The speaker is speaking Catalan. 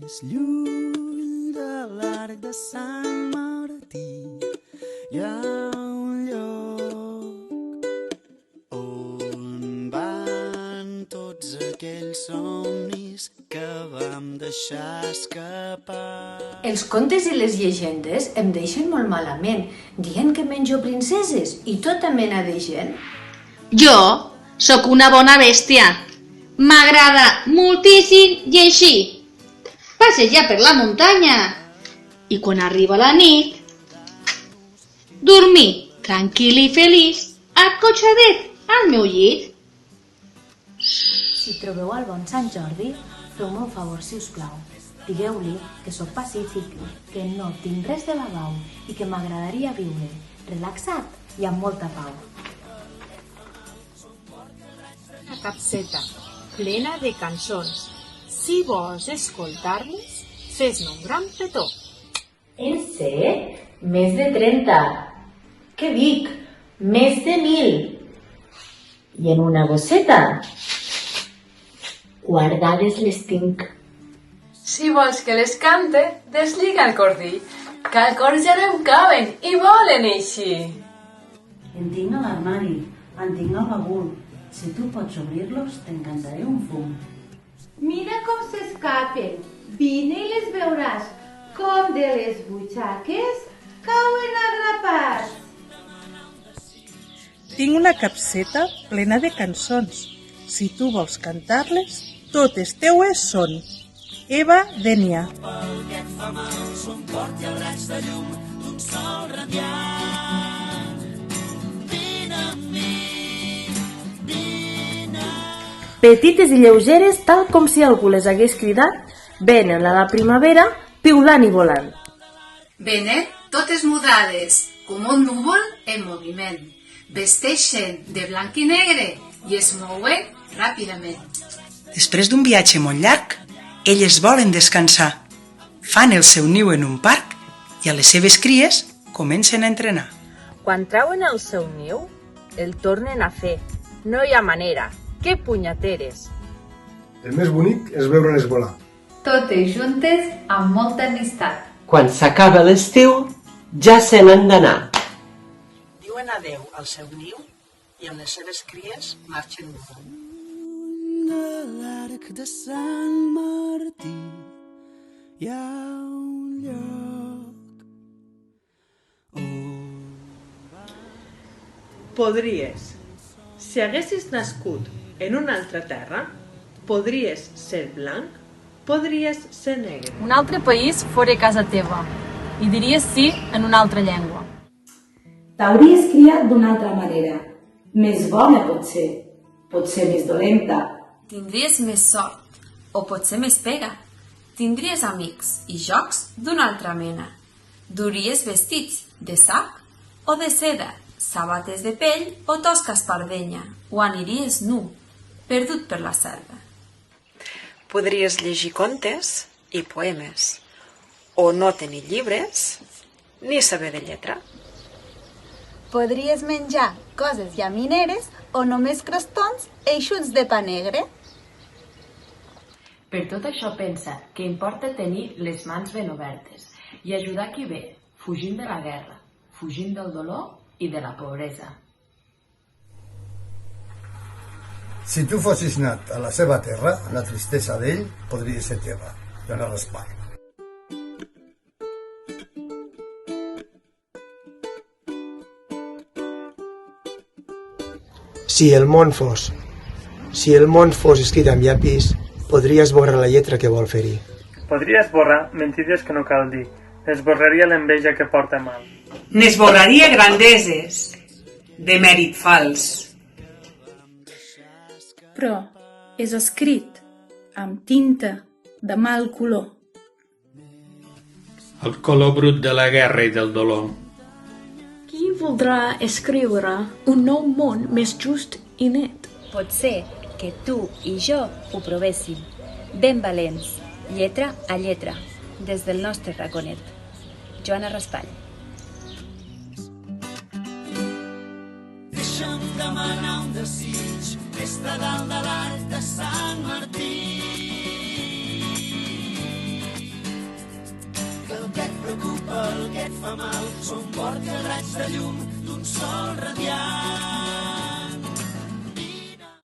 més lluny de l'arc de Sant Martí hi ha un lloc on van tots aquells somnis que vam deixar escapar. Els contes i les llegendes em deixen molt malament, dient que menjo princeses i tota mena de gent. Jo sóc una bona bèstia. M'agrada moltíssim llegir, passejar per la muntanya i quan arriba la nit, dormir tranquil i feliç acotxadet al meu llit. Si trobeu el bon Sant Jordi, feu-me un favor, si us plau. Digueu-li que sóc pacífic, que no tinc res de babau i que m'agradaria viure relaxat i amb molta pau. Una capseta plena de cançons. Si vols escoltar-les, fes-ne un gran petó. En sé més de 30. Què dic? Més de 1.000. I en una bosseta guardades les tinc. Si vols que les cante, desliga el cordill, que al cor ja no em caben i volen eixir. En tinc a l'armari, en tinc al bagul. Si tu pots obrir-los, t'encantaré un fum. Mira com s'escapen, vine i les veuràs, com de les butxaques cauen agrapats. Tinc una capseta plena de cançons. Si tu vols cantar-les, totes teues són. Eva Denia. Pel que et fa mal, son porti el raig de llum d'un sol radiant. Vine amb mi, vine. Petites i lleugeres, tal com si algú les hagués cridat, venen a la primavera piulant i volant. Venen totes mudades, com un núvol en moviment. Vesteixen de blanc i negre i es mouen ràpidament. Després d'un viatge molt llarg, elles volen descansar. Fan el seu niu en un parc i a les seves cries comencen a entrenar. Quan trauen el seu niu, el tornen a fer. No hi ha manera. Que punyeteres! El més bonic és veure'nes volar. Totes juntes amb molta amistat. Quan s'acaba l'estiu, ja se n'han d'anar. Diuen adeu al seu niu i amb les seves cries marxen volant. De l'arc de Sant Martí hi ha un lloc Podries. Si haguessis nascut en una altra terra, podries ser blanc, podries ser negre. Un altre país fora casa teva i diries sí en una altra llengua. T'hauries criat d'una altra manera. Més bona potser més dolenta. Tindries més sort, o potser més pega. Tindries amics i jocs d'una altra mena. Duries vestits de sac o de seda, sabates de pell o tosca espardenya, o aniries nu, perdut per la selva. Podries llegir contes i poemes, o no tenir llibres, ni saber de lletra. Podries menjar coses llamineres o només crostons eixuts de pa negre. Per tot això pensa que importa tenir les mans ben obertes i ajudar qui ve, fugint de la guerra, fugint del dolor i de la pobresa. Si tu fossis nat a la seva terra, la tristesa d'ell podria ser teva. Jo no respon. Si el món fos escrit amb llapis, podria esborrar la lletra que vol fer-hi. Podria esborrar mentides que no cal dir. Esborraria l'enveja que porta mal. N'esborraria grandeses de mèrit fals. Però és escrit amb tinta de mal color. El color brut de la guerra i del dolor. Qui voldrà escriure un nou món més just i net? Potser que tu i jo ho provéssim, ben valents, lletra a lletra, des del nostre raconet. Joana Raspall. Deixa'm demanar un desig des de dalt de l'arc de Sant Martí. preocupa el que et fa mal, som porti el raig de llum d'un sol radiant.